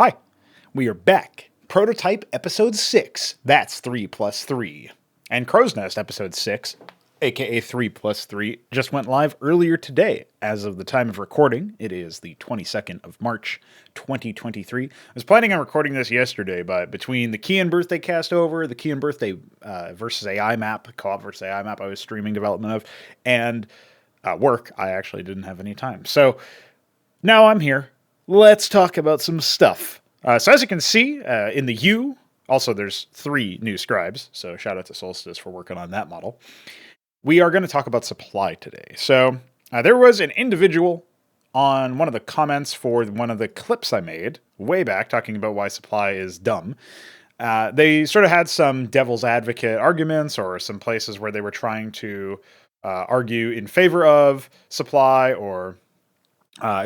Hi, we are back. Prototype episode 6. That's 3 plus 3. And Crow's Nest episode 6, aka 3 plus 3, just went live earlier today. As of the time of recording, it is the 22nd of March, 2023. I was planning on recording this yesterday, but between the Kian birthday cast over, the Kian birthday versus AI map, co-op versus AI map I was streaming development of, and work, I actually didn't have any time. So now I'm here. Let's talk about some stuff. So as you can see in the U, also there's 3 new scribes, so shout out to Solstice for working on that model. We are going to talk about supply today. So there was an individual on one of the comments for one of the clips I made way back talking about why supply is dumb. They sort of had some devil's advocate arguments or some places where they were trying to argue in favor of supply or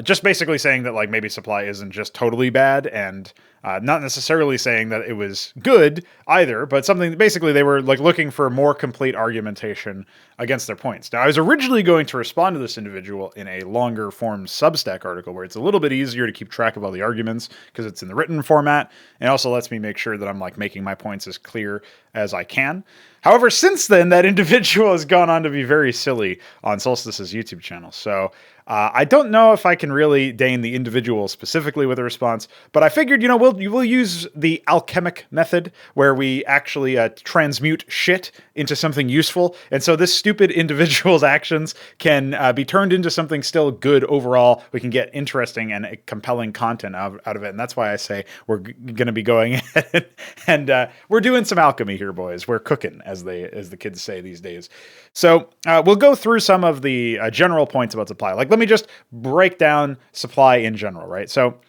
just basically saying that like maybe supply isn't just totally bad and not necessarily saying that it was good either, but something basically they were like looking for more complete argumentation against their points. Now, I was originally going to respond to this individual in a longer form Substack article where it's a little bit easier to keep track of all the arguments because it's in the written format and also lets me make sure that I'm like making my points as clear as I can. However, since then, that individual has gone on to be very silly on Solstice's YouTube channel. So I don't know if I can really deign the individual specifically with a response, but I figured, you know, we'll use the alchemic method where we actually transmute shit into something useful. And so this stupid individual's actions can be turned into something still good overall. We can get interesting and compelling content out of it. And that's why I say we're going to be going ahead and we're doing some alchemy here, boys. We're cooking, as the kids say these days. So we'll go through some of the general points about supply. Like, let me just break down supply in general, right? So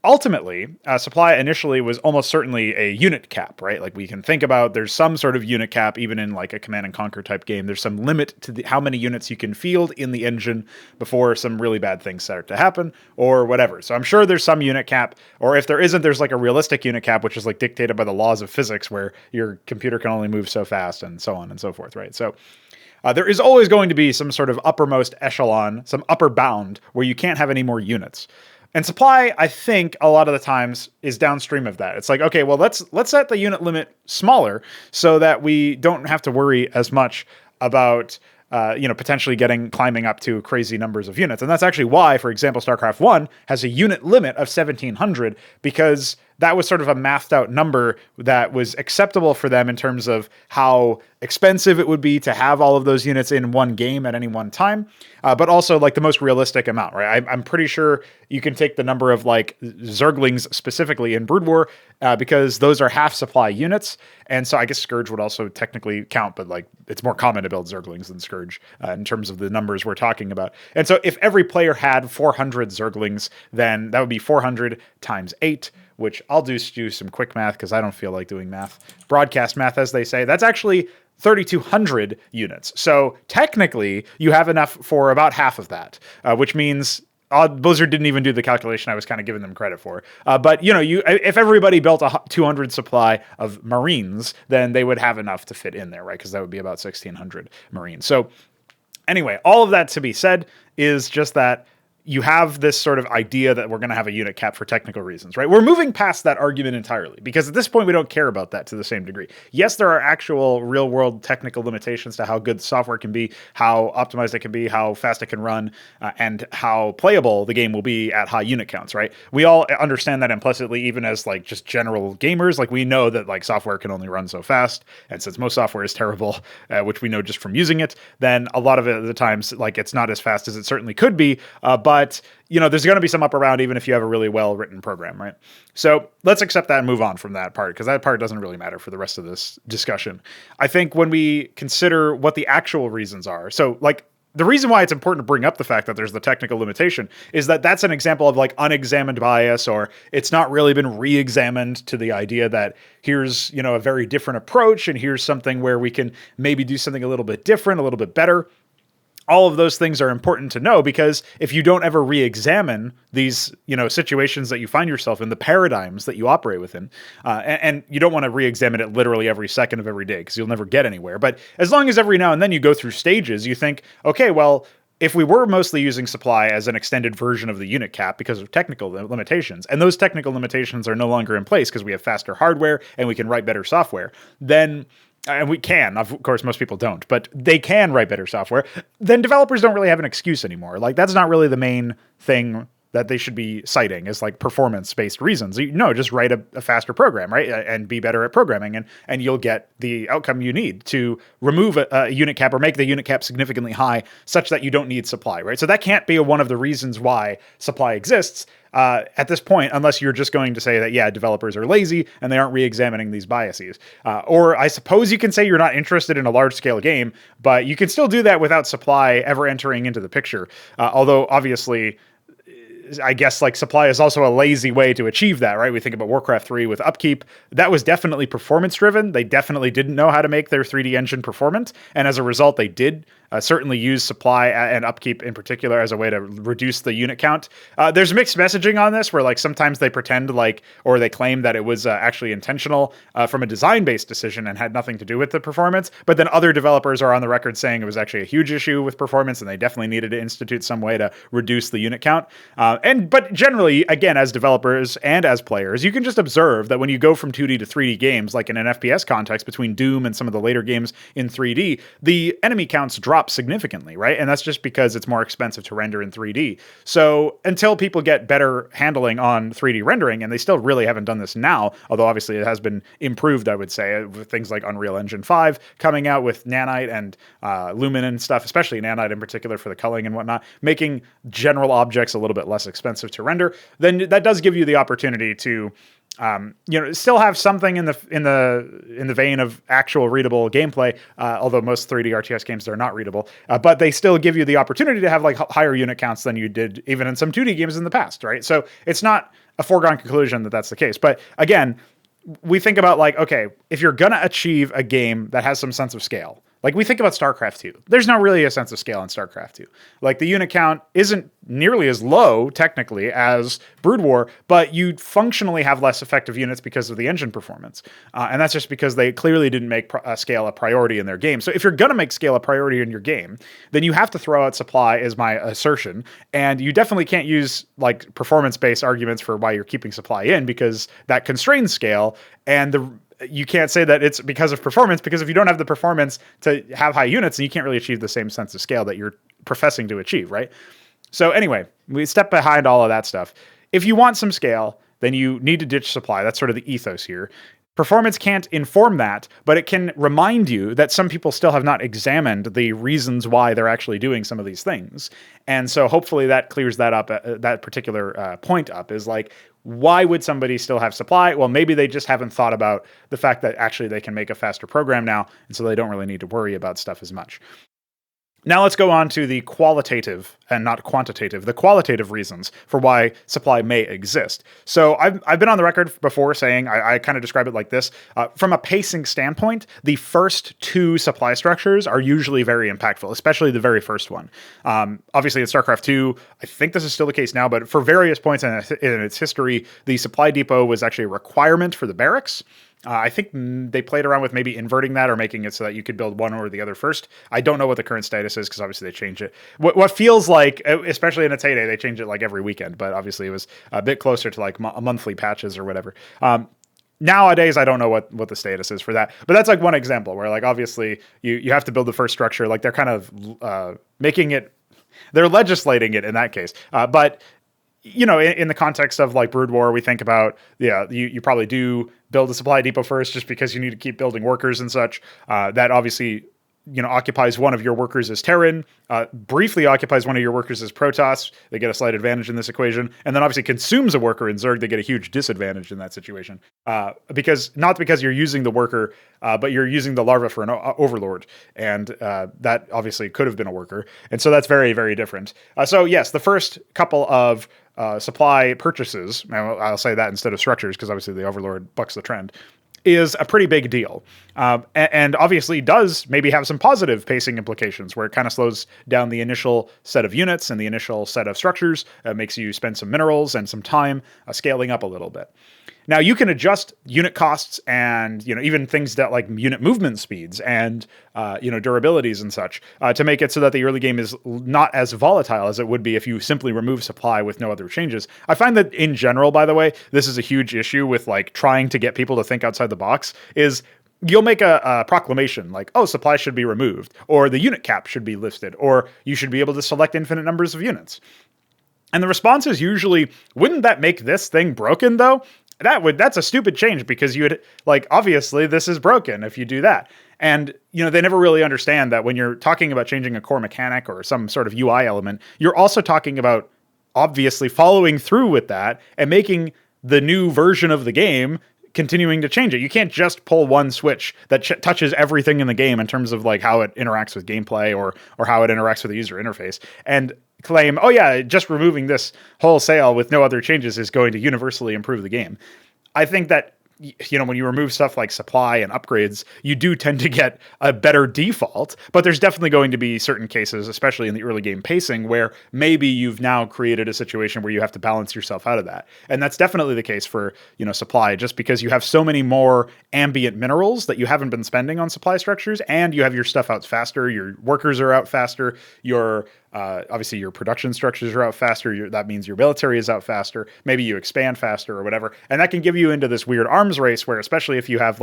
ultimately, supply initially was almost certainly a unit cap, right? Like we can think about there's some sort of unit cap, even in like a Command and Conquer type game. There's some limit to how many units you can field in the engine before some really bad things start to happen or whatever. So I'm sure there's some unit cap, or if there isn't, there's like a realistic unit cap, which is like dictated by the laws of physics where your computer can only move so fast and so on and so forth, right? So there is always going to be some sort of uppermost echelon, some upper bound where you can't have any more units. And supply, I think, a lot of the times is downstream of that. It's like, okay, well, let's set the unit limit smaller so that we don't have to worry as much about potentially climbing up to crazy numbers of units. And that's actually why, for example, StarCraft 1 has a unit limit of 1,700 because that was sort of a mathed out number that was acceptable for them in terms of how expensive it would be to have all of those units in one game at any one time, but also like the most realistic amount, right? I'm pretty sure you can take the number of like Zerglings specifically in Brood War because those are half supply units. And so I guess Scourge would also technically count, but like it's more common to build Zerglings than Scourge in terms of the numbers we're talking about. And so if every player had 400 Zerglings, then that would be 400 times 8, which I'll do some quick math because I don't feel like doing math. Broadcast math, as they say. That's actually 3,200 units. So technically, you have enough for about half of that, which means Blizzard didn't even do the calculation I was kind of giving them credit for. But, if everybody built a 200 supply of Marines, then they would have enough to fit in there, right? Because that would be about 1,600 Marines. So anyway, all of that to be said is just that you have this sort of idea that we're going to have a unit cap for technical reasons, right? We're moving past that argument entirely because at this point, we don't care about that to the same degree. Yes, there are actual real world technical limitations to how good software can be, how optimized it can be, how fast it can run, and how playable the game will be at high unit counts, right? We all understand that implicitly, even as like just general gamers, like we know that like software can only run so fast. And since most software is terrible, which we know just from using it, then a lot of it at the times, like it's not as fast as it certainly could be. But there's going to be some up around even if you have a really well-written program, right? So let's accept that and move on from that part because that part doesn't really matter for the rest of this discussion. I think when we consider what the actual reasons are, so like the reason why it's important to bring up the fact that there's the technical limitation is that that's an example of like unexamined bias, or it's not really been re-examined to the idea that here's, a very different approach and here's something where we can maybe do something a little bit different, a little bit better. All of those things are important to know because if you don't ever re-examine these, situations that you find yourself in, the paradigms that you operate within, and you don't want to re-examine it literally every second of every day because you'll never get anywhere. But as long as every now and then you go through stages, you think, okay, well, if we were mostly using supply as an extended version of the unit cap because of technical limitations, and those technical limitations are no longer in place because we have faster hardware and we can write better software, then, and we can, of course, most people don't, but they can write better software, then developers don't really have an excuse anymore. Like, that's not really the main thing that they should be citing as like performance-based reasons. Just write a faster program, right? And be better at programming, and you'll get the outcome you need to remove a unit cap or make the unit cap significantly high such that you don't need supply, right? So that can't be one of the reasons why supply exists at this point, unless you're just going to say that, yeah, developers are lazy and they aren't re-examining these biases. Or I suppose you can say you're not interested in a large-scale game, but you can still do that without supply ever entering into the picture. Although, obviously, I guess like supply is also a lazy way to achieve that, right? We think about Warcraft 3 with upkeep. That was definitely performance driven. They definitely didn't know how to make their 3D engine performant. And as a result, they did certainly use supply and upkeep in particular as a way to reduce the unit count. There's mixed messaging on this where like sometimes they pretend like, or they claim that it was actually intentional from a design-based decision and had nothing to do with the performance. But then other developers are on the record saying it was actually a huge issue with performance and they definitely needed to institute some way to reduce the unit count. But generally, again, as developers and as players, you can just observe that when you go from 2D to 3D games, like in an FPS context between Doom and some of the later games in 3D, the enemy counts drop significantly, right? And that's just because it's more expensive to render in 3D. So until people get better handling on 3D rendering, and they still really haven't done this now, although obviously it has been improved, I would say, with things like Unreal Engine 5 coming out with Nanite and Lumen and stuff, especially Nanite in particular for the culling and whatnot, making general objects a little bit less expensive to render, then that does give you the opportunity to still have something in the vein of actual readable gameplay, although most 3D RTS games are not readable, but they still give you the opportunity to have like higher unit counts than you did even in some 2D games in the past, right? So it's not a foregone conclusion that that's the case. But again, we think about like, okay, if you're going to achieve a game that has some sense of scale, like we think about StarCraft 2. There's not really a sense of scale in StarCraft 2. Like the unit count isn't nearly as low technically as Brood War, but you functionally have less effective units because of the engine performance. And that's just because they clearly didn't make scale a priority in their game. So if you're going to make scale a priority in your game, then you have to throw out supply is my assertion. And you definitely can't use like performance-based arguments for why you're keeping supply in because that constrains scale. And you can't say that it's because of performance, because if you don't have the performance to have high units, then you can't really achieve the same sense of scale that you're professing to achieve, right? So anyway, we step behind all of that stuff. If you want some scale, then you need to ditch supply. That's sort of the ethos here. Performance can't inform that, but it can remind you that some people still have not examined the reasons why they're actually doing some of these things. And so hopefully that clears that up, that particular point up, is like, why would somebody still have supply? Well, maybe they just haven't thought about the fact that actually they can make a faster program now, and so they don't really need to worry about stuff as much. Now let's go on to the qualitative and not quantitative, the qualitative reasons for why supply may exist. So I've been on the record before saying, I kind of describe it like this. From a pacing standpoint, the first two supply structures are usually very impactful, especially the very first one. Obviously in StarCraft 2, I think this is still the case now, but for various points in its history, the supply depot was actually a requirement for the barracks. I think they played around with maybe inverting that or making it so that you could build one or the other first. I don't know what the current status is because obviously they change it. What feels like, especially in its heyday, they change it like every weekend, but obviously it was a bit closer to like monthly patches or whatever. Nowadays, I don't know what the status is for that, but that's like one example where like obviously you have to build the first structure. Like they're kind of making it, they're legislating it in that case. But in the context of like Brood War, we think about, you probably do build a supply depot first just because you need to keep building workers and such. That obviously, occupies one of your workers as Terran, briefly occupies one of your workers as Protoss. They get a slight advantage in this equation. And then obviously consumes a worker in Zerg. They get a huge disadvantage in that situation. Because you're using the worker, but you're using the larva for an overlord. And that obviously could have been a worker. And so that's very, very different. So yes, the first couple of supply purchases, I'll say that instead of structures, because obviously the overlord bucks the trend, is a pretty big deal. And obviously does maybe have some positive pacing implications where it kind of slows down the initial set of units and the initial set of structures, makes you spend some minerals and some time scaling up a little bit. Now you can adjust unit costs and even things that like unit movement speeds and durabilities and such to make it so that the early game is not as volatile as it would be if you simply remove supply with no other changes. I find that in general, by the way, this is a huge issue with like trying to get people to think outside the box. Is you'll make a proclamation like, oh, supply should be removed, or the unit cap should be lifted, or you should be able to select infinite numbers of units. And the response is usually, wouldn't that make this thing broken though? That's a stupid change because obviously this is broken if you do that. And, they never really understand that when you're talking about changing a core mechanic or some sort of UI element, you're also talking about obviously following through with that and making the new version of the game continuing to change it. You can't just pull one switch that touches everything in the game in terms of like how it interacts with gameplay or how it interacts with the user interface and claim, oh yeah, just removing this wholesale with no other changes is going to universally improve the game. I think that when you remove stuff like supply and upgrades, you do tend to get a better default, but there's definitely going to be certain cases, especially in the early game pacing, where maybe you've now created a situation where you have to balance yourself out of that. And that's definitely the case for, supply, just because you have so many more ambient minerals that you haven't been spending on supply structures, and you have your stuff out faster, your workers are out faster, obviously your production structures are out faster. That means your military is out faster. Maybe you expand faster or whatever. And that can give you into this weird arms race where, especially if you have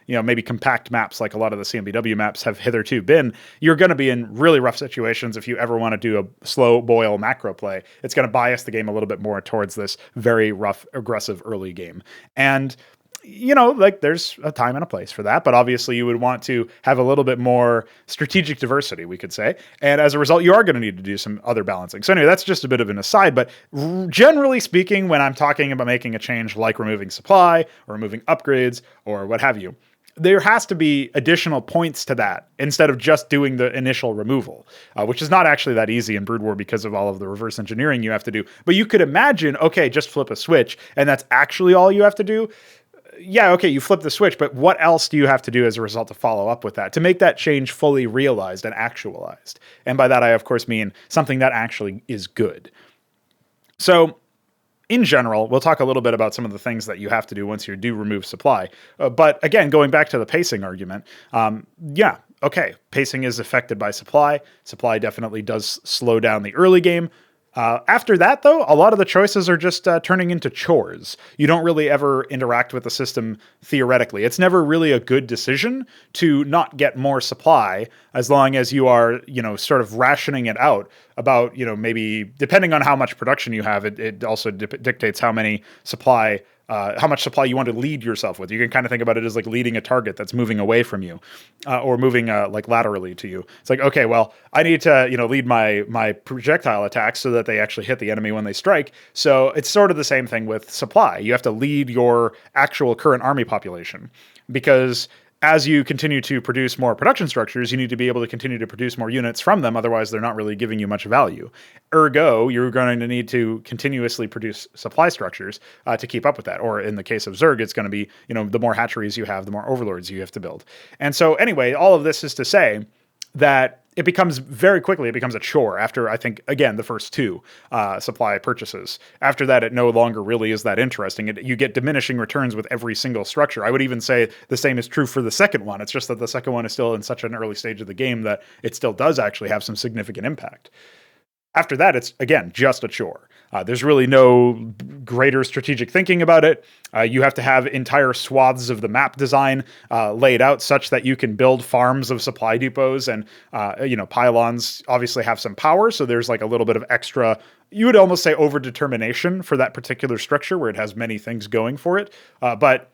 maybe compact maps, like a lot of the CMBW maps have hitherto been, you're going to be in really rough situations if you ever want to do a slow boil macro play. It's going to bias the game a little bit more towards this very rough, aggressive early game. And there's a time and a place for that, but obviously you would want to have a little bit more strategic diversity, we could say. And as a result, you are going to need to do some other balancing. So anyway, that's just a bit of an aside, but generally speaking, when I'm talking about making a change like removing supply or removing upgrades or what have you, there has to be additional points to that instead of just doing the initial removal, which is not actually that easy in Brood War because of all of the reverse engineering you have to do. But you could imagine, okay, just flip a switch and that's actually all you have to do. Yeah, okay, you flip the switch, but what else do you have to do as a result to follow up with that, to make that change fully realized and actualized? And by that, I, of course, mean something that actually is good. So, in general, we'll talk a little bit about some of the things that you have to do once you do remove supply. But again, going back to the pacing argument, pacing is affected by supply. Supply definitely does slow down the early game. After that, though, a lot of the choices are just turning into chores. You don't really ever interact with the system theoretically. It's never really a good decision to not get more supply as long as you are, sort of rationing it out about, maybe depending on how much production you have, it also dictates how much supply you want to lead yourself with. You can kind of think about it as like leading a target that's moving away from you, or moving laterally to you. It's like, okay, well, I need to lead my projectile attacks so that they actually hit the enemy when they strike. So it's sort of the same thing with supply. You have to lead your actual current army population, because as you continue to produce more production structures, you need to be able to continue to produce more units from them. Otherwise, they're not really giving you much value. Ergo, you're going to need to continuously produce supply structures to keep up with that. Or in the case of Zerg, it's going to be, the more hatcheries you have, the more overlords you have to build. And so anyway, all of this is to say that it becomes a chore after, I think, again, the first two supply purchases. After that, it no longer really is that interesting. You get diminishing returns with every single structure. I would even say the same is true for the second one. It's just that the second one is still in such an early stage of the game that it still does actually have some significant impact. After that, it's, again, just a chore. There's really no greater strategic thinking about it. You have to have entire swaths of the map design laid out such that you can build farms of supply depots, and pylons obviously have some power, so there's like a little bit of extra, you would almost say overdetermination for that particular structure where it has many things going for it. But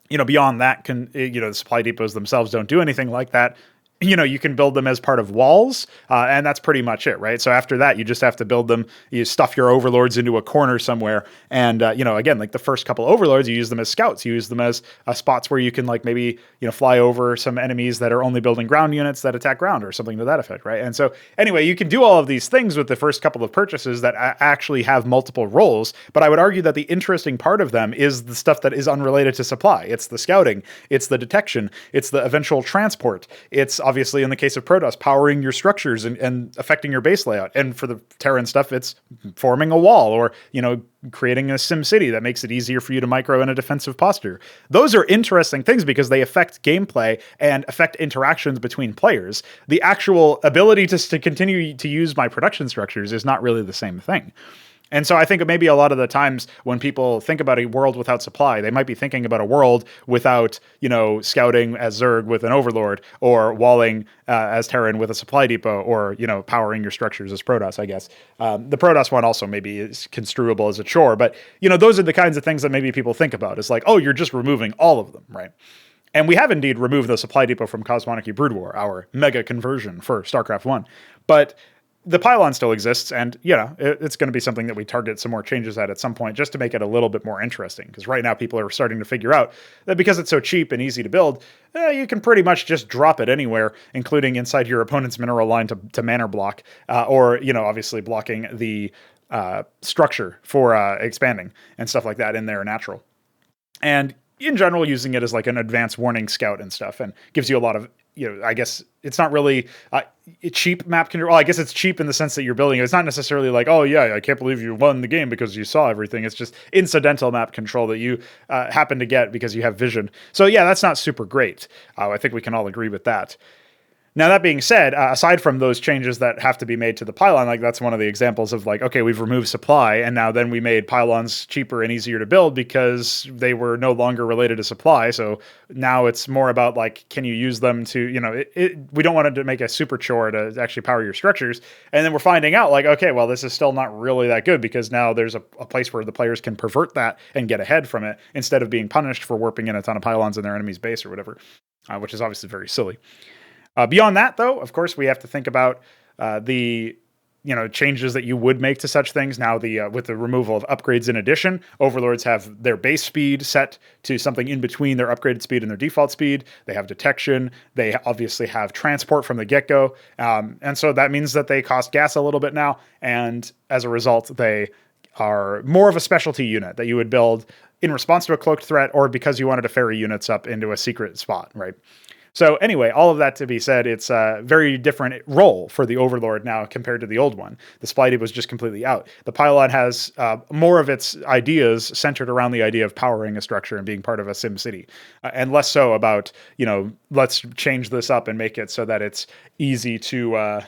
beyond that, the supply depots themselves don't do anything like that. you can build them as part of walls, and that's pretty much it, right? So after that, you just have to build them. You stuff your overlords into a corner somewhere, and again, like the first couple overlords, you use them as scouts. You use them as spots where you can like maybe fly over some enemies that are only building ground units that attack ground or something to that effect, right? And so anyway, you can do all of these things with the first couple of purchases that actually have multiple roles. But I would argue that the interesting part of them is the stuff that is unrelated to supply. It's the scouting, it's the detection, it's the eventual transport, it's obviously in the case of Protoss, powering your structures and affecting your base layout. And for the Terran stuff, it's forming a wall or, creating a sim city that makes it easier for you to micro in a defensive posture. Those are interesting things because they affect gameplay and affect interactions between players. The actual ability to continue to use my production structures is not really the same thing. And so I think maybe a lot of the times when people think about a world without supply, they might be thinking about a world without, scouting as Zerg with an Overlord, or walling as Terran with a supply depot, or, powering your structures as Protoss, I guess. The Protoss one also maybe is construable as a chore, but, those are the kinds of things that maybe people think about. It's like, oh, you're just removing all of them, right? And we have indeed removed the supply depot from Cos Monarchy Brood War, our mega conversion for StarCraft 1. But the pylon still exists, and it's going to be something that we target some more changes at some point, just to make it a little bit more interesting. Because right now people are starting to figure out that because it's so cheap and easy to build, you can pretty much just drop it anywhere, including inside your opponent's mineral line to manor block, or obviously blocking the structure for expanding and stuff like that in their natural. And in general, using it as like an advanced warning scout and stuff, and gives you a lot of, I guess it's not really cheap map control. Well, I guess it's cheap in the sense that you're building it. It's not necessarily like, oh yeah, I can't believe you won the game because you saw everything. It's just incidental map control that you happen to get because you have vision. So yeah, that's not super great. I think we can all agree with that. Now, that being said, aside from those changes that have to be made to the pylon, like that's one of the examples of like, okay, we've removed supply, and now then we made pylons cheaper and easier to build because they were no longer related to supply. So now it's more about like, can you use them to, we don't want it to make a super chore to actually power your structures. And then we're finding out like, okay, well, this is still not really that good because now there's a place where the players can pervert that and get ahead from it instead of being punished for warping in a ton of pylons in their enemy's base or whatever, which is obviously very silly. Beyond that, though, of course, we have to think about the changes that you would make to such things. Now, with the removal of upgrades in addition, overlords have their base speed set to something in between their upgraded speed and their default speed. They have detection. They obviously have transport from the get-go. And so that means that they cost gas a little bit now. And as a result, they are more of a specialty unit that you would build in response to a cloaked threat or because you wanted to ferry units up into a secret spot, right? So anyway, all of that to be said, it's a very different role for the Overlord now compared to the old one. The supply depot was just completely out. The pylon has more of its ideas centered around the idea of powering a structure and being part of a sim city, and less so about, let's change this up and make it so that it's easy to,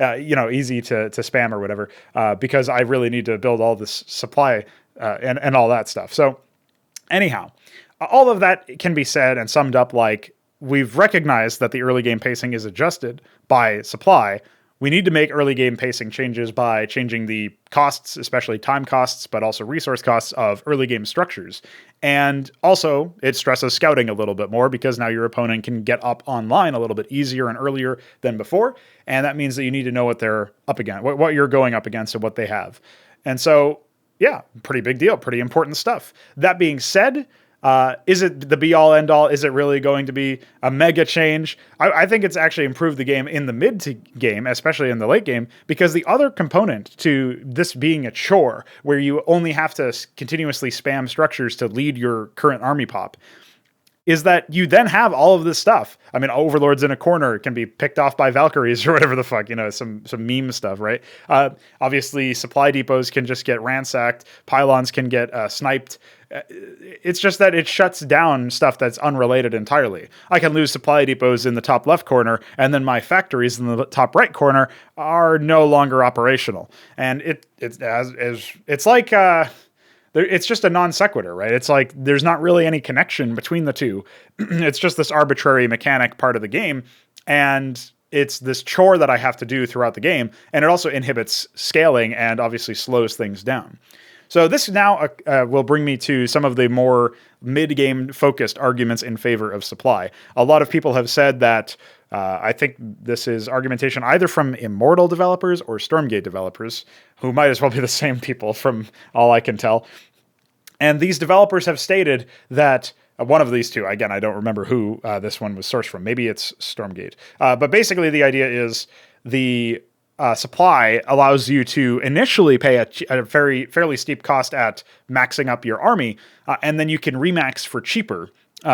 easy to spam or whatever, because I really need to build all this supply and all that stuff. So anyhow, all of that can be said and summed up like, we've recognized that the early game pacing is adjusted by supply. We need to make early game pacing changes by changing the costs, especially time costs, but also resource costs of early game structures. And also, it stresses scouting a little bit more because now your opponent can get up online a little bit easier and earlier than before. And that means that you need to know what they're up against, what you're going up against and what they have. And so, yeah, pretty big deal, pretty important stuff. That being said, is it the be-all, end-all? Is it really going to be a mega change? I think it's actually improved the game in the mid-game, especially in the late game, because the other component to this being a chore, where you only have to continuously spam structures to lead your current army pop, is that you then have all of this stuff. I mean, overlords in a corner can be picked off by Valkyries or whatever the fuck, some meme stuff, right? Obviously, supply depots can just get ransacked. Pylons can get sniped. It's just that it shuts down stuff that's unrelated entirely. I can lose supply depots in the top left corner, and then my factories in the top right corner are no longer operational. And it's like... it's just a non sequitur, right? It's like there's not really any connection between the two. It's just this arbitrary mechanic part of the game, and it's this chore that I have to do throughout the game, and it also inhibits scaling and obviously slows things down. So this now will bring me to some of the more mid-game focused arguments in favor of supply. A lot of people have said that I think this is argumentation either from Immortal developers or Stormgate developers, who might as well be the same people from all I can tell. And these developers have stated that one of these two, again, I don't remember who this one was sourced from. Maybe it's Stormgate. But basically the idea is the supply allows you to initially pay a fairly steep cost at maxing up your army, and then you can remax for cheaper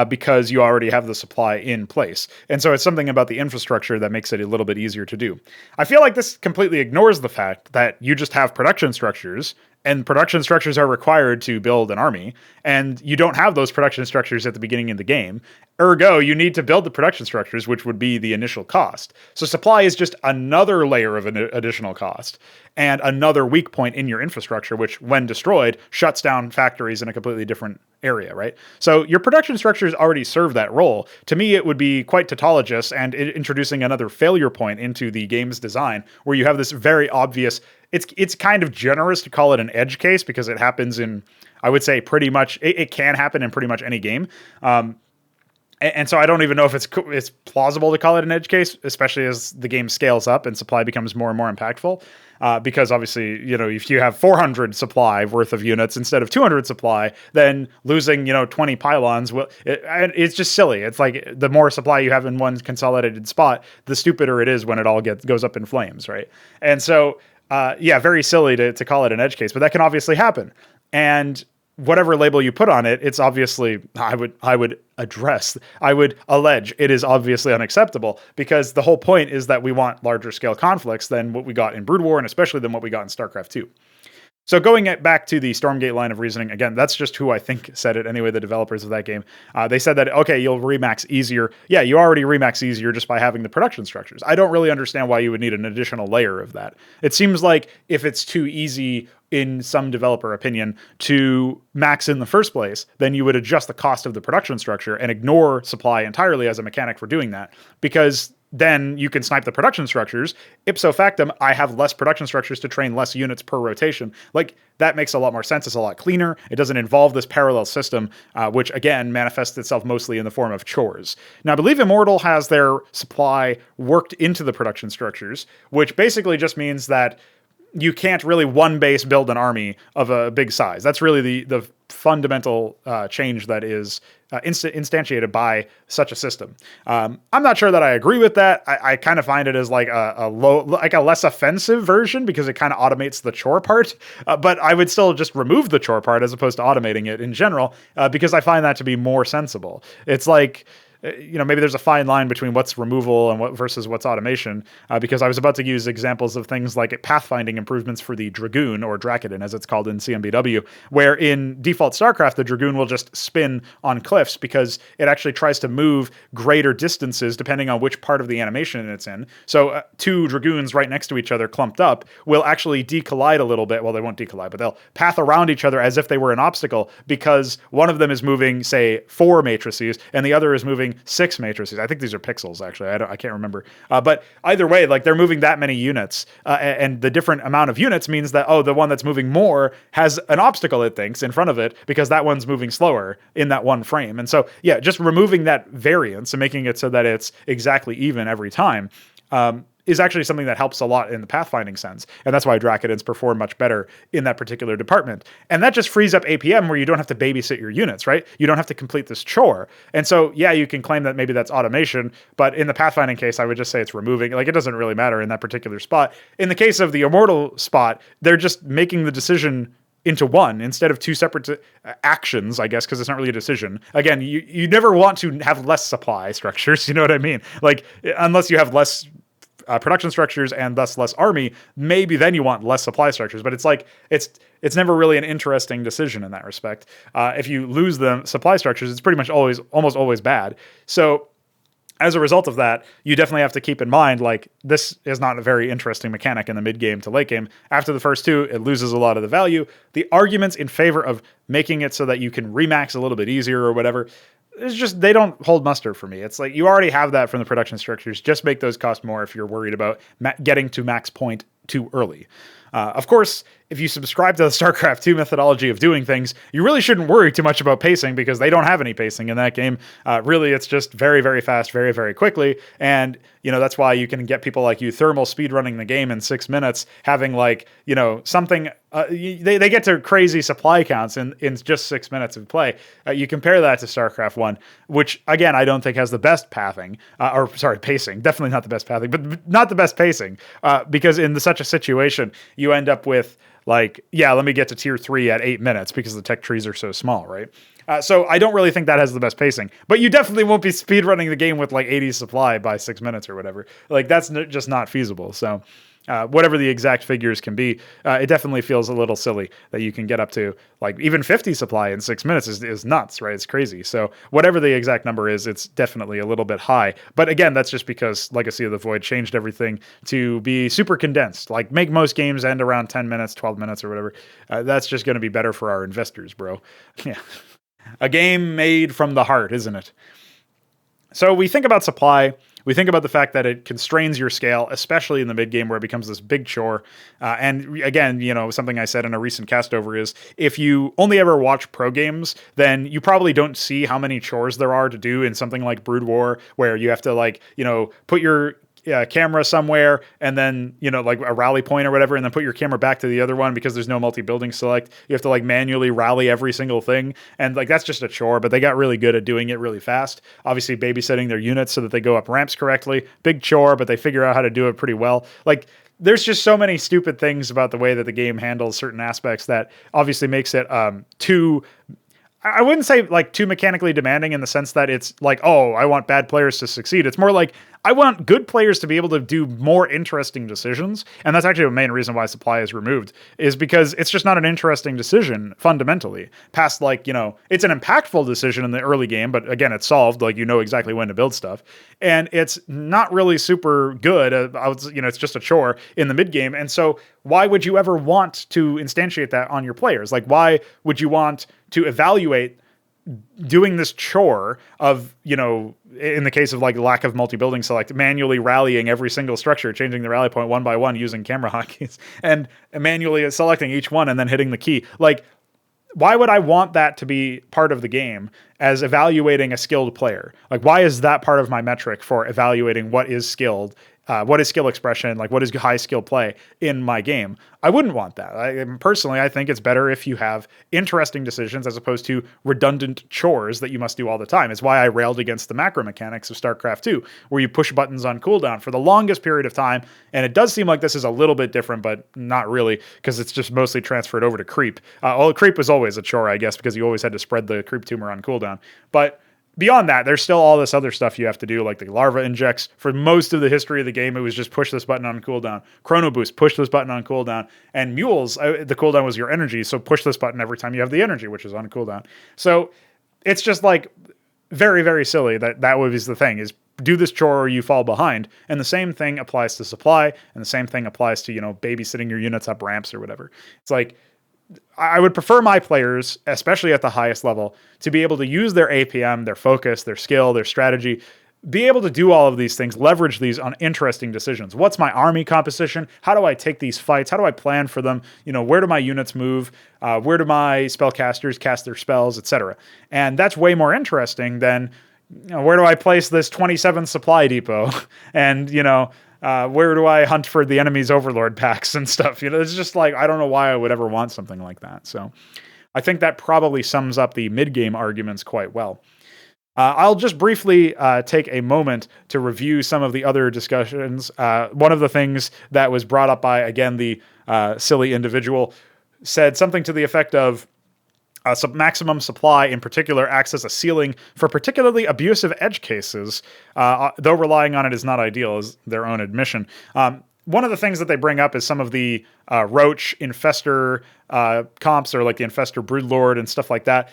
because you already have the supply in place. And so it's something about the infrastructure that makes it a little bit easier to do. I feel like this completely ignores the fact that you just have production structures, and production structures are required to build an army, and you don't have those production structures at the beginning of the game. Ergo, you need to build the production structures, which would be the initial cost. So supply is just another layer of an additional cost and another weak point in your infrastructure, which, when destroyed, shuts down factories in a completely different area, right? So your production structures already serve that role. To me, it would be quite tautologous and introducing another failure point into the game's design, where you have this very obvious... It's kind of generous to call it an edge case because it happens in, I would say, pretty much... It can happen in pretty much any game. And so I don't even know if it's plausible to call it an edge case, especially as the game scales up and supply becomes more and more impactful. Because obviously, if you have 400 supply worth of units instead of 200 supply, then losing, 20 pylons, it's just silly. It's like the more supply you have in one consolidated spot, the stupider it is when it all goes up in flames, right? And so, very silly to call it an edge case, but that can obviously happen. And whatever label you put on it, it's obviously, I would allege it is obviously unacceptable, because the whole point is that we want larger scale conflicts than what we got in Brood War, and especially than what we got in StarCraft 2. So going back to the Stormgate line of reasoning, again, that's just who I think said it anyway, the developers of that game. They said that, okay, you'll remax easier. Yeah, you already remax easier just by having the production structures. I don't really understand why you would need an additional layer of that. It seems like if it's too easy, in some developer opinion, to max in the first place, then you would adjust the cost of the production structure and ignore supply entirely as a mechanic for doing that, because then you can snipe the production structures. Ipso factum, I have less production structures to train less units per rotation. Like, that makes a lot more sense. It's a lot cleaner. It doesn't involve this parallel system, which again manifests itself mostly in the form of chores. Now, I believe Immortal has their supply worked into the production structures, which basically just means that you can't really one base build an army of a big size. That's really the fundamental change that is instantiated by such a system. I'm not sure that I agree with that. I kind of find it as like a less offensive version, because it kind of automates the chore part. But I would still just remove the chore part as opposed to automating it in general, because I find that to be more sensible. It's like, maybe there's a fine line between what's removal and what versus what's automation, because I was about to use examples of things like pathfinding improvements for the Dragoon, or Drakiden as it's called in CMBW, where in default StarCraft, the Dragoon will just spin on cliffs because it actually tries to move greater distances depending on which part of the animation it's in. So two Dragoons right next to each other clumped up will actually decollide a little bit. Well, they won't decollide, but they'll path around each other as if they were an obstacle, because one of them is moving, say, 4 matrices and the other is moving 6 matrices. I think these are pixels, actually. I can't remember. But either way, like, they're moving that many units, and the different amount of units means that, the one that's moving more has an obstacle, it thinks, in front of it, because that one's moving slower in that one frame. And so, yeah, just removing that variance and making it so that it's exactly even every time is actually something that helps a lot in the pathfinding sense. And that's why Drakidens perform much better in that particular department. And that just frees up APM, where you don't have to babysit your units, right? You don't have to complete this chore. And so, yeah, you can claim that maybe that's automation, but in the pathfinding case, I would just say it's removing. Like, it doesn't really matter in that particular spot. In the case of the Immortal spot, they're just making the decision into one instead of two separate actions, I guess, because it's not really a decision. Again, you never want to have less supply structures, you know what I mean? Like, unless you have less production structures and thus less army, maybe then you want less supply structures. But it's like, it's never really an interesting decision in that respect. If you lose the supply structures, it's pretty much almost always bad. So as a result of that, you definitely have to keep in mind, like, this is not a very interesting mechanic in the mid game to late game. After the first two, it loses a lot of the value. The arguments in favor of making it so that you can remax a little bit easier or whatever, it's just, they don't hold muster for me. It's like, you already have that from the production structures. Just make those cost more if you're worried about getting to max point too early. Of course, if you subscribe to the StarCraft 2 methodology of doing things, you really shouldn't worry too much about pacing because they don't have any pacing in that game. Really, it's just very, very fast, very, very quickly. And, that's why you can get people like you thermal speedrunning the game in 6 minutes, having something. They get to crazy supply counts in just 6 minutes of play. You compare that to StarCraft 1, which, again, I don't think has the best pacing. Definitely not the best pathing, but not the best pacing. Because in such a situation, you end up with let me get to tier 3 at 8 minutes because the tech trees are so small, right? So I don't really think that has the best pacing, but you definitely won't be speedrunning the game with 80 supply by 6 minutes or whatever. That's just not feasible. So whatever the exact figures can be, it definitely feels a little silly that you can get up to even 50 supply in 6 minutes is nuts, right? It's crazy. So whatever the exact number is, it's definitely a little bit high. But again, that's just because Legacy of the Void changed everything to be super condensed. Make most games end around 10 minutes, 12 minutes or whatever. That's just going to be better for our investors, bro. Yeah. A game made from the heart, isn't it? So we think about supply. We think about the fact that it constrains your scale, especially in the mid game where it becomes this big chore. And again, something I said in a recent cast over is if you only ever watch pro games, then you probably don't see how many chores there are to do in something like Brood War, where you have to put your camera somewhere and then, a rally point or whatever, and then put your camera back to the other one because there's no multi-building select. You have to manually rally every single thing. And that's just a chore, but they got really good at doing it really fast. Obviously babysitting their units so that they go up ramps correctly. Big chore, but they figure out how to do it pretty well. There's just so many stupid things about the way that the game handles certain aspects that obviously makes it too... I wouldn't say too mechanically demanding in the sense that it's I want bad players to succeed. It's more I want good players to be able to do more interesting decisions. And that's actually the main reason why supply is removed, is because it's just not an interesting decision fundamentally. Past it's an impactful decision in the early game, but again, it's solved. Exactly when to build stuff. And it's not really super good. It's just a chore in the mid game. And so why would you ever want to instantiate that on your players? Why would you want to evaluate doing this chore of, in the case of lack of multi-building select, manually rallying every single structure, changing the rally point one by one using camera hotkeys, and manually selecting each one and then hitting the key? Why would I want that to be part of the game as evaluating a skilled player? Why is that part of my metric for evaluating what is skilled? What is skill expression? What is high skill play in my game? I wouldn't want that. Personally, I think it's better if you have interesting decisions as opposed to redundant chores that you must do all the time. It's why I railed against the macro mechanics of StarCraft 2, where you push buttons on cooldown for the longest period of time. And it does seem like this is a little bit different, but not really, because it's just mostly transferred over to creep. Creep was always a chore, I guess, because you always had to spread the creep tumor on cooldown. But beyond that, there's still all this other stuff you have to do, like the larva injects. For most of the history of the game, it was just push this button on cooldown. Chrono boost, push this button on cooldown. And mules, the cooldown was your energy, so push this button every time you have the energy, which is on cooldown. So it's just very, very silly that was the thing, is do this chore or you fall behind. And the same thing applies to supply, and the same thing applies to, babysitting your units up ramps or whatever. It's I would prefer my players, especially at the highest level, to be able to use their APM, their focus, their skill, their strategy, be able to do all of these things, leverage these on interesting decisions. What's my army composition? How do I take these fights? How do I plan for them? Where do my units move? Where do my spellcasters cast their spells, etc.? And that's way more interesting than, where do I place this 27th supply depot? And, where do I hunt for the enemy's overlord packs and stuff? It's just I don't know why I would ever want something like that. So I think that probably sums up the mid-game arguments quite well. I'll just briefly take a moment to review some of the other discussions. One of the things that was brought up by, again, the silly individual said something to the effect of, maximum supply in particular acts as a ceiling for particularly abusive edge cases, though relying on it is not ideal, is their own admission. One of the things that they bring up is some of the Roach Infestor comps, or the Infestor Broodlord and stuff like that.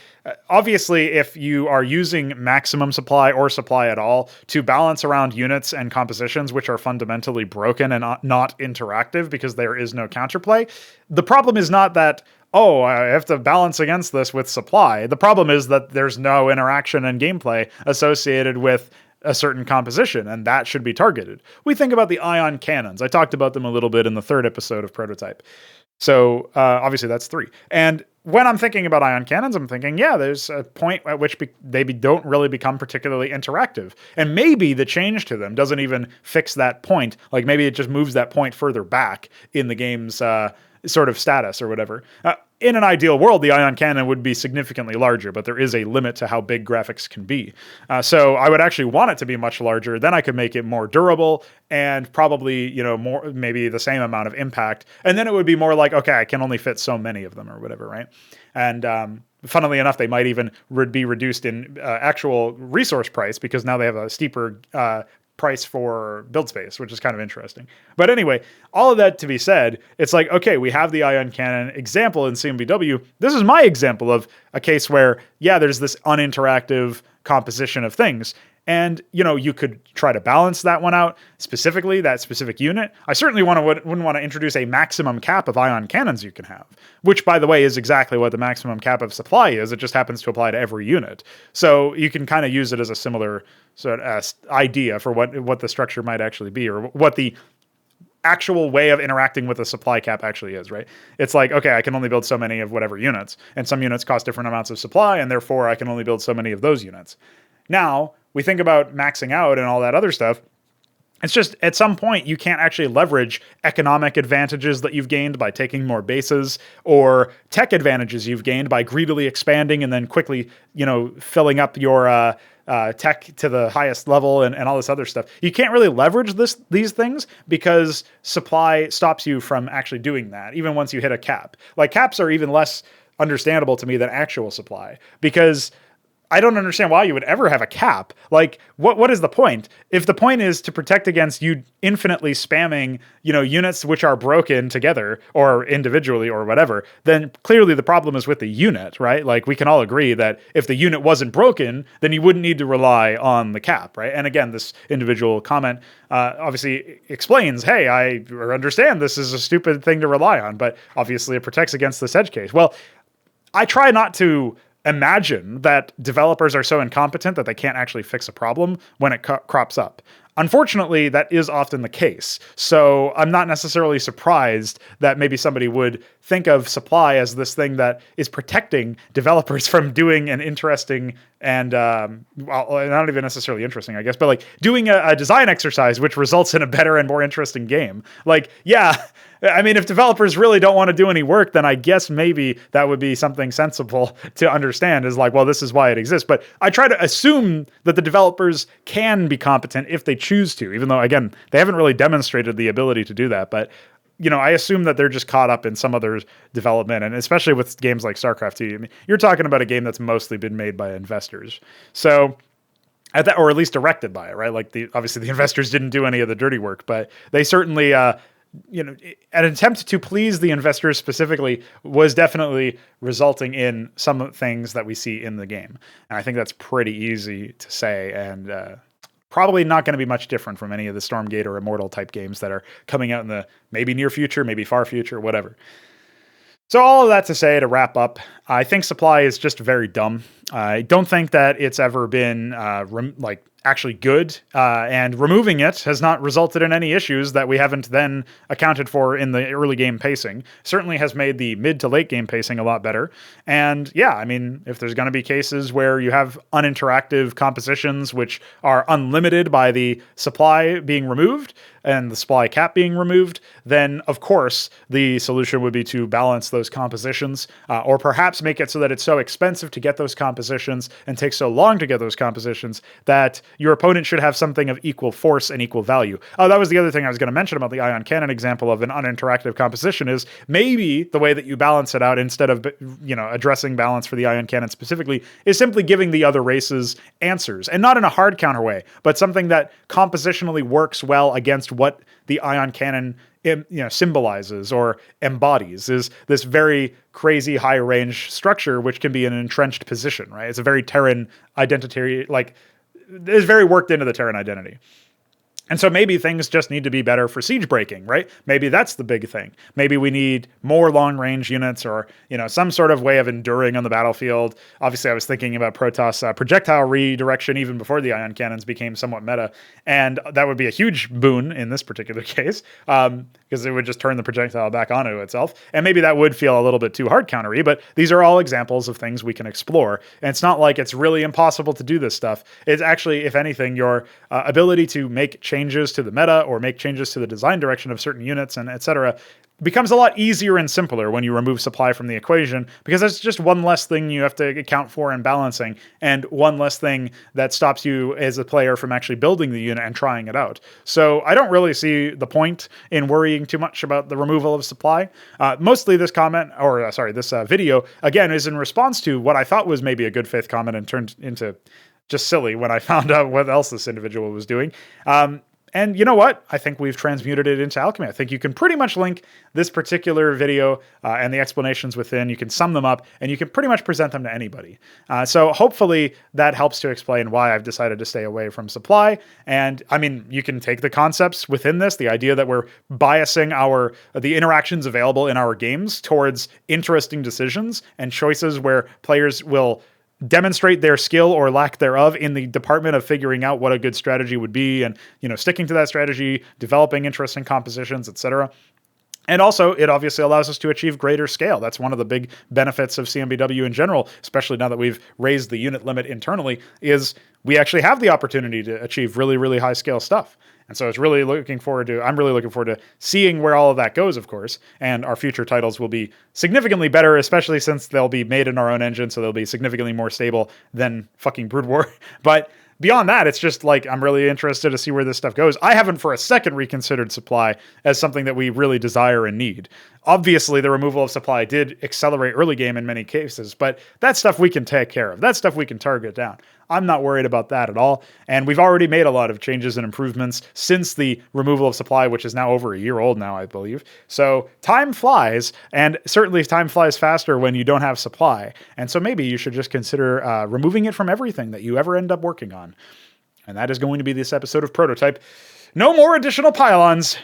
Obviously, if you are using maximum supply or supply at all to balance around units and compositions which are fundamentally broken and not interactive because there is no counterplay, the problem is not that, I have to balance against this with supply. The problem is that there's no interaction and gameplay associated with a certain composition, and that should be targeted. We think about the ion cannons. I talked about them a little bit in the 3rd episode of Pr0totype. So obviously that's 3. And when I'm thinking about ion cannons, I'm thinking, yeah, there's a point at which they don't really become particularly interactive. And maybe the change to them doesn't even fix that point. Like maybe it just moves that point further back in the game's sort of status or whatever. In an ideal world, the ion cannon would be significantly larger, but there is a limit to how big graphics can be. So I would actually want it to be much larger. Then I could make it more durable and probably, more, maybe the same amount of impact. And then it would be more like, okay, I can only fit so many of them or whatever, right? And funnily enough, they might even be reduced in actual resource price because now they have a steeper price for build space, which is kind of interesting. But anyway, all of that to be said, it's like, okay, we have the ion cannon example in CMVW. This is my example of a case where, yeah, there's this uninteractive composition of things. And, you could try to balance that one out, specifically that specific unit. I certainly wouldn't want to introduce a maximum cap of ion cannons you can have, which, by the way, is exactly what the maximum cap of supply is. It just happens to apply to every unit. So you can kind of use it as a similar sort of idea for what the structure might actually be, or what the actual way of interacting with a supply cap actually is, right? It's like, okay, I can only build so many of whatever units, and some units cost different amounts of supply, and therefore I can only build so many of those units. Now, we think about maxing out and all that other stuff. It's just at some point you can't actually leverage economic advantages that you've gained by taking more bases, or tech advantages you've gained by greedily expanding and then quickly, filling up your tech to the highest level and all this other stuff. You can't really leverage these things because supply stops you from actually doing that, even once you hit a cap. Like caps are even less understandable to me than actual supply, because I don't understand why you would ever have a cap. Like, what is the point? If the point is to protect against you infinitely spamming, units which are broken together or individually or whatever, then clearly the problem is with the unit, right? Like, we can all agree that if the unit wasn't broken, then you wouldn't need to rely on the cap, right? And again, this individual comment obviously explains, hey, I understand this is a stupid thing to rely on, but obviously it protects against this edge case. Well, I try not to imagine that developers are so incompetent that they can't actually fix a problem when it crops up. Unfortunately, that is often the case. So I'm not necessarily surprised that maybe somebody would think of supply as this thing that is protecting developers from doing an interesting and, not even necessarily interesting, I guess, but like doing a design exercise which results in a better and more interesting game. Like, yeah, I mean, if developers really don't want to do any work, then I guess maybe that would be something sensible to understand, is like, well, this is why it exists. But I try to assume that the developers can be competent if they choose to, even though, again, they haven't really demonstrated the ability to do that. But, I assume that they're just caught up in some other development, and especially with games like StarCraft 2, I mean, you're talking about a game that's mostly been made by investors. So, or at least directed by it, right? Like, obviously the investors didn't do any of the dirty work, but they certainly, an attempt to please the investors specifically was definitely resulting in some things that we see in the game. And I think that's pretty easy to say, and probably not going to be much different from any of the Stormgate or Immortal type games that are coming out in the maybe near future, maybe far future, whatever. So all of that to say, to wrap up, I think supply is just very dumb. I don't think that it's ever been actually good, and removing it has not resulted in any issues that we haven't then accounted for in the early game pacing. Certainly has made the mid to late game pacing a lot better. And yeah, I mean, if there's going to be cases where you have uninteractive compositions which are unlimited by the supply being removed and the supply cap being removed, then of course the solution would be to balance those compositions, or perhaps make it so that it's so expensive to get those compositions and takes so long to get those compositions that your opponent should have something of equal force and equal value. Oh, that was the other thing I was going to mention about the ion cannon example of an uninteractive composition, is maybe the way that you balance it out, instead of, addressing balance for the ion cannon specifically, is simply giving the other races answers, and not in a hard counter way, but something that compositionally works well against what the ion cannon symbolizes or embodies, is this very crazy high range structure which can be an entrenched position, right? It's a very Terran identity, like, is very worked into the Terran identity. And so maybe things just need to be better for siege breaking, right? Maybe that's the big thing. Maybe we need more long range units or, some sort of way of enduring on the battlefield. Obviously, I was thinking about Protoss projectile redirection even before the ion cannons became somewhat meta. And that would be a huge boon in this particular case, because it would just turn the projectile back onto itself. And maybe that would feel a little bit too hard countery, but these are all examples of things we can explore. And it's not like it's really impossible to do this stuff. It's actually, if anything, your ability to make changes to the meta or make changes to the design direction of certain units and etc. becomes a lot easier and simpler when you remove supply from the equation, because that's just one less thing you have to account for in balancing, and one less thing that stops you as a player from actually building the unit and trying it out. So I don't really see the point in worrying too much about the removal of supply. Mostly this video, again, is in response to what I thought was maybe a good faith comment and turned into just silly when I found out what else this individual was doing. And you know what? I think we've transmuted it into alchemy. I think you can pretty much link this particular video and the explanations within. You can sum them up and you can pretty much present them to anybody. So hopefully that helps to explain why I've decided to stay away from supply. And I mean, you can take the concepts within this, the idea that we're biasing the interactions available in our games towards interesting decisions and choices where players will demonstrate their skill or lack thereof in the department of figuring out what a good strategy would be and, sticking to that strategy, developing interesting compositions, etc. And also, it obviously allows us to achieve greater scale. That's one of the big benefits of CMBW in general, especially now that we've raised the unit limit internally, is we actually have the opportunity to achieve really, really high scale stuff. And so I'm really looking forward to seeing where all of that goes, of course. And our future titles will be significantly better, especially since they'll be made in our own engine, so they'll be significantly more stable than fucking Brood War. But beyond that, it's just like, I'm really interested to see where this stuff goes. I haven't for a second reconsidered supply as something that we really desire and need. Obviously, the removal of supply did accelerate early game in many cases, but that's stuff we can take care of. That's stuff we can target down. I'm not worried about that at all. And we've already made a lot of changes and improvements since the removal of supply, which is now over a year old now, I believe. So time flies, and certainly time flies faster when you don't have supply. And so maybe you should just consider removing it from everything that you ever end up working on. And that is going to be this episode of Prototype. No more additional pylons.